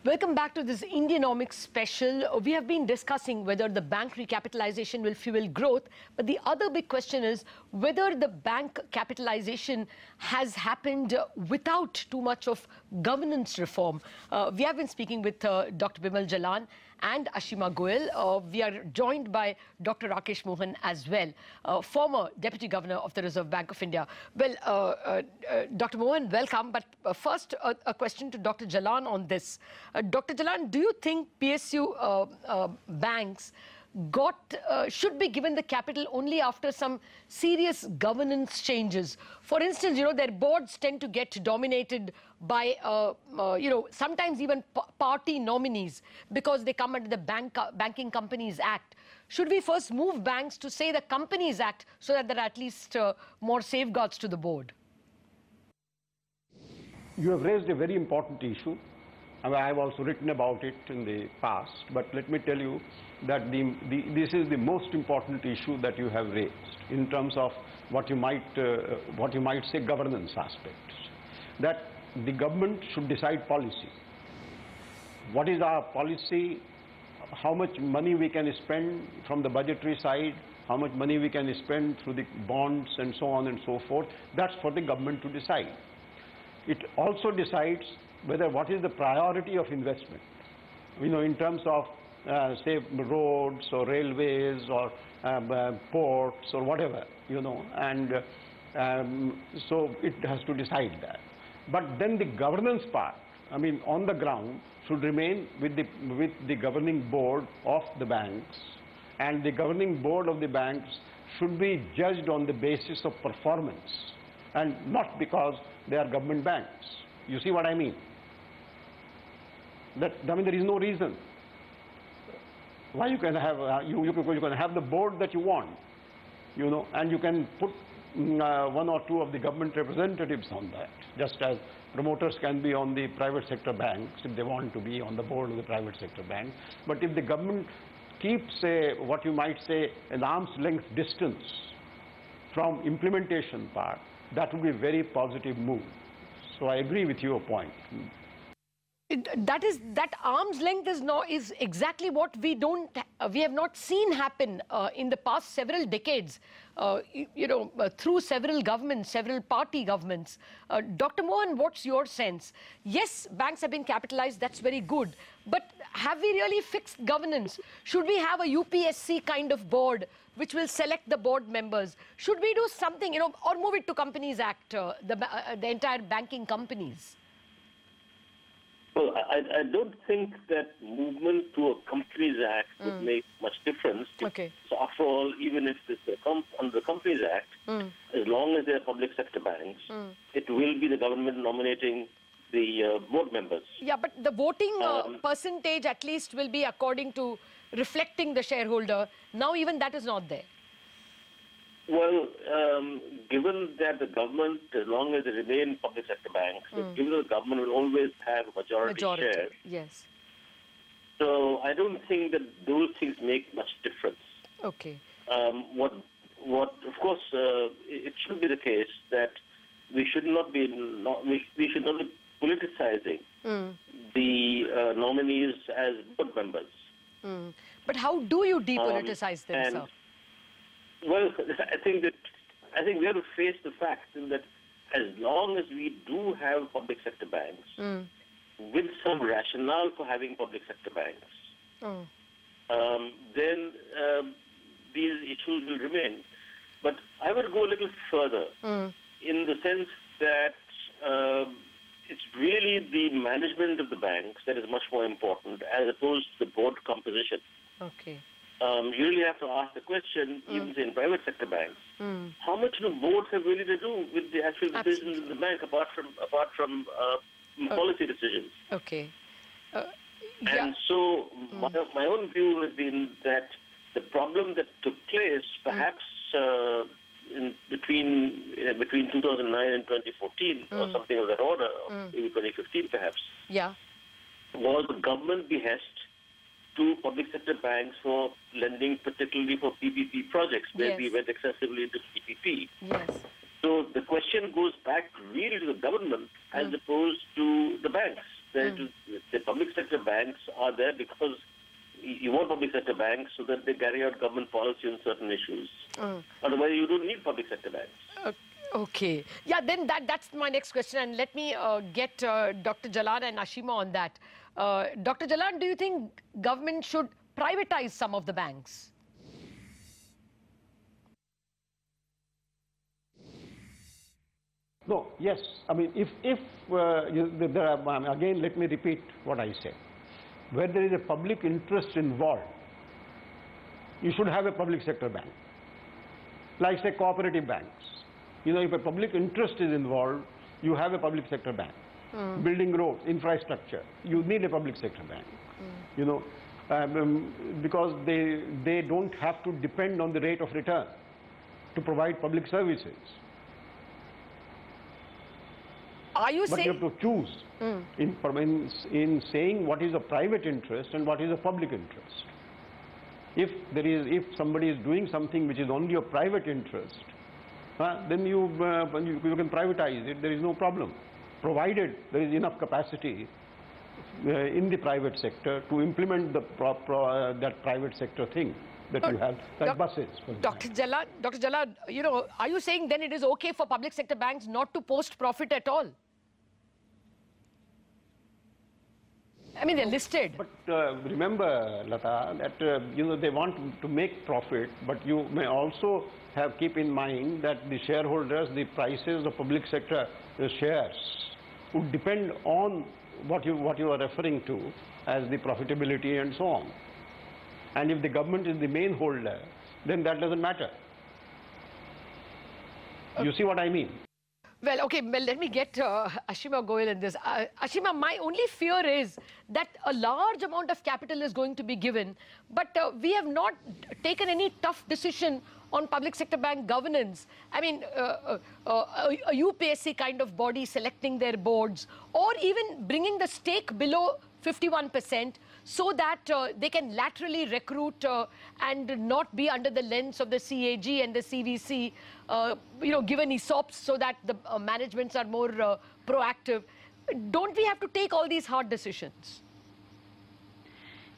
Welcome back to this Indianomics special. We have been discussing whether the bank recapitalization will fuel growth, but the other big question is whether the bank capitalization has happened without too much of governance reform. We have been speaking with Dr. Bimal Jalan and Ashima Goyal. We are joined by Dr. Rakesh Mohan as well, former Deputy Governor of the Reserve Bank of India. Well, Dr. Mohan, welcome. But first, a question to Dr. Jalan on this. Dr. Jalan, do you think PSU banks should be given the capital only after some serious governance changes? For instance, their boards tend to get dominated by, sometimes even party nominees because they come under the Banking Companies Act. Should we first move banks to, say, the Companies Act so that there are at least more safeguards to the board? You have raised a very important issue. I have also written about it in the past, but let me tell you that this is the most important issue that you have raised in terms of what you might say governance aspects. That the government should decide policy. What is our policy? How much money we can spend from the budgetary side? How much money we can spend through the bonds and so on and so forth? That's for the government to decide. It also decides whether what is the priority of investment, in terms of say roads or railways or ports or whatever, and so it has to decide that. But then the governance part, on the ground, should remain with the governing board of the banks, and the governing board of the banks should be judged on the basis of performance and not because they are government banks. You see what I mean? There is no reason why you can have you can have the board that you want, and you can put one or two of the government representatives on that, just as promoters can be on the private sector banks if they want to be on the board of the private sector bank. But if the government keeps what you might say an arm's length distance from implementation part, that would be a very positive move. So I agree with your point. That arm's length is exactly what we have not seen happen in the past several decades, through several governments, several party governments. Dr. Mohan, what's your sense? Yes, banks have been capitalized, that's very good. But have we really fixed governance? Should we have a UPSC kind of board which will select the board members? Should we do something, or move it to Companies Act, the entire banking companies? Well, I don't think that movement to a Companies Act would make much difference. Okay. So after all, even if it's under the Companies Act, as long as they are public sector banks, it will be the government nominating the board members. Yeah, but the voting percentage at least will be according to reflecting the shareholder. Now even that is not there. Well, given that the government, as long as they remain public sector banks, given that the government will always have a majority share. Yes. So I don't think that those things make much difference. Okay. What of course, it should be the case that we should not be politicizing the nominees as board members. But how do you depoliticize them, sir? Well, I think we have to face the fact that as long as we do have public sector banks, with some rationale for having public sector banks, then these issues will remain. But I would go a little further in the sense that it's really the management of the banks that is much more important as opposed to the board composition. Okay. You really have to ask the question, even in private sector banks, how much do boards have really to do with the actual decisions in the bank, apart from policy decisions? Okay. And so my own view has been that the problem that took place, perhaps between 2009 and 2014, or something of that order, or maybe 2015 perhaps, was the government behest to public sector banks for lending, particularly for PPP projects, where we went excessively into PPP. Yes. So the question goes back really to the government as opposed to the banks. The public sector banks are there because you want public sector banks so that they carry out government policy on certain issues. Otherwise, you don't need public sector banks. Okay. Yeah, then that's my next question. And let me get Dr. Jalan and Ashima on that. Dr. Jalan, do you think government should privatize some of the banks? No, yes. I mean, if there are, again, let me repeat what I said. Where there is a public interest involved, you should have a public sector bank. Like, say, cooperative banks. You know, if a public interest is involved, you have a public sector bank. Building roads, infrastructure, you need a public sector bank. You know, because they don't have to depend on the rate of return to provide public services. Are you but saying... you have to choose in saying what is a private interest and what is a public interest. If somebody is doing something which is only a private interest, then you can privatize it. There is no problem, provided there is enough capacity in the private sector to implement that private sector thing that you have, like buses. Dr. Jalan, you know, are you saying then it is okay for public sector banks not to post profit at all? I mean, they're listed. But remember, Latha, that you know, they want to make profit, but you may also keep in mind that the shareholders, the prices of public sector shares would depend on what you are referring to as the profitability and so on. And if the government is the main holder, then that doesn't matter. You see what I mean? Well, okay, well, let me get Ashima Goyal in this. Ashima, my only fear is that a large amount of capital is going to be given, but we have not taken any tough decision on public sector bank governance. I mean, a UPSC kind of body selecting their boards, or even bringing the stake below 51%, so that they can laterally recruit and not be under the lens of the CAG and the CVC, you know, given ESOPs so that the managements are more proactive. Don't we have to take all these hard decisions?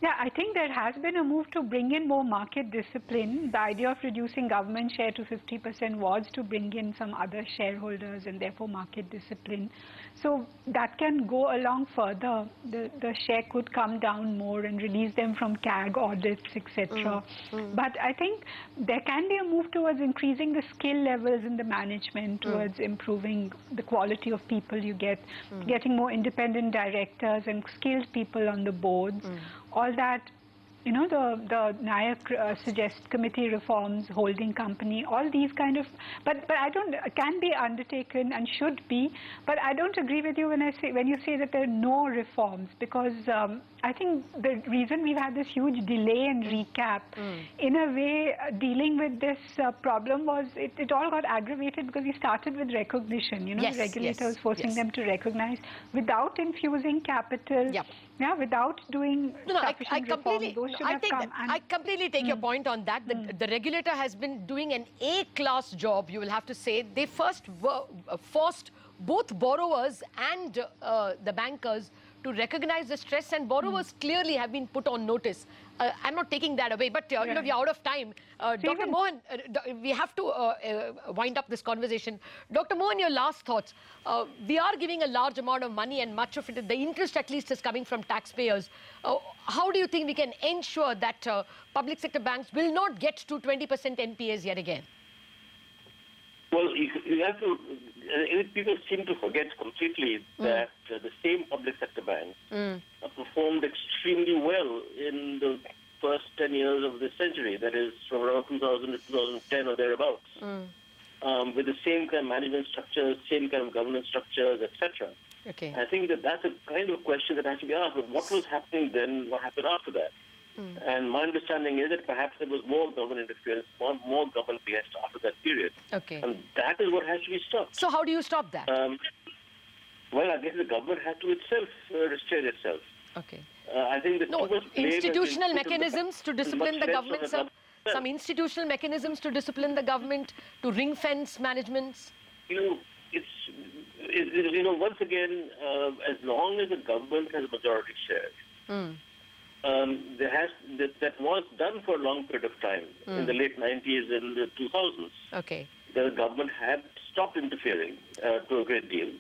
Yeah, I think there has been a move to bring in more market discipline. The idea of reducing government share to 50% was to bring in some other shareholders and therefore market discipline. So that can go along further. The share could come down more and release them from CAG audits, etc. But I think there can be a move towards increasing the skill levels in the management, towards improving the quality of people you get, getting more independent directors and skilled people on the boards. All that, you know, the Nayak suggest committee reforms, holding company, all these kind of, but I don't, can be undertaken and should be, but I don't agree with you when you say that there are no reforms, because I think the reason we've had this huge delay in recap, in a way, dealing with this problem was, it all got aggravated because we started with recognition, you know, the regulators forcing them to recognize without infusing capital, without doing sufficient reforms. Those should have come. I completely take your point on that. The regulator has been doing an A-class job, you will have to say. They first forced both borrowers and the bankers to recognize the stress, and borrowers clearly have been put on notice. I'm not taking that away, but you know, we're out of time. Dr. Mohan, we have to wind up this conversation. Dr. Mohan, your last thoughts. We are giving a large amount of money, and much of it, the interest at least, is coming from taxpayers. How do you think we can ensure that public sector banks will not get to 20% NPAs yet again? Well, you have to, people seem to forget completely that the same public sector banks performed extremely well in the first 10 years of this century, that is from around 2000 to 2010 or thereabouts, with the same kind of management structures, same kind of governance structures, etc. Okay. I think that that's a kind of question that has to be asked. But what was happening then? What happened after that? And my understanding is that perhaps there was more government interference, more government behest after that period. Okay. And that is what has to be stopped. So how do you stop that? Well, I guess the government has to itself restrain itself. Okay. I think that institutional mechanisms to discipline the government, some institutional mechanisms to discipline the government, to ring-fence managements. You know, once again, as long as the government has a majority share, that was done for a long period of time in the late 90s and the 2000s. Okay. The government had stopped interfering to a great deal.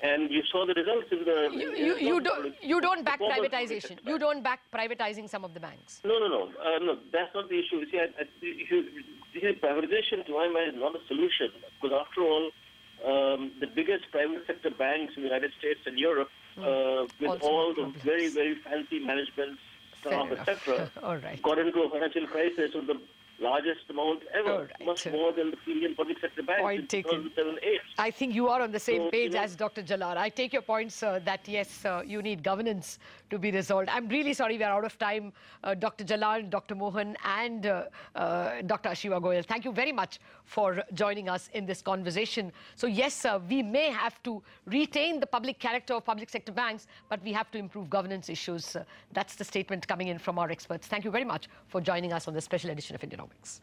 And you saw the results in the... You don't back privatization. You don't back privatizing some of the banks. No, that's not the issue. See, privatization, to my mind, is not a solution. Because after all, the biggest private sector banks in the United States and Europe, with Also all the complex. very, very fancy management staff, etc., All right. got into a financial crisis of the largest amount ever, All right. much more than the Indian public sector banks Point in taken. 2007-8. I think you are on the same So, page as Dr. Jalal. I take your points that yes, you need governance to be resolved. I'm really sorry we are out of time. Dr. Jalal, Dr. Mohan and Dr. Ashiva Goyal, thank you very much for joining us in this conversation. So yes, we may have to retain the public character of public sector banks, but we have to improve governance issues. That's the statement coming in from our experts. Thank you very much for joining us on this special edition of Indianomics.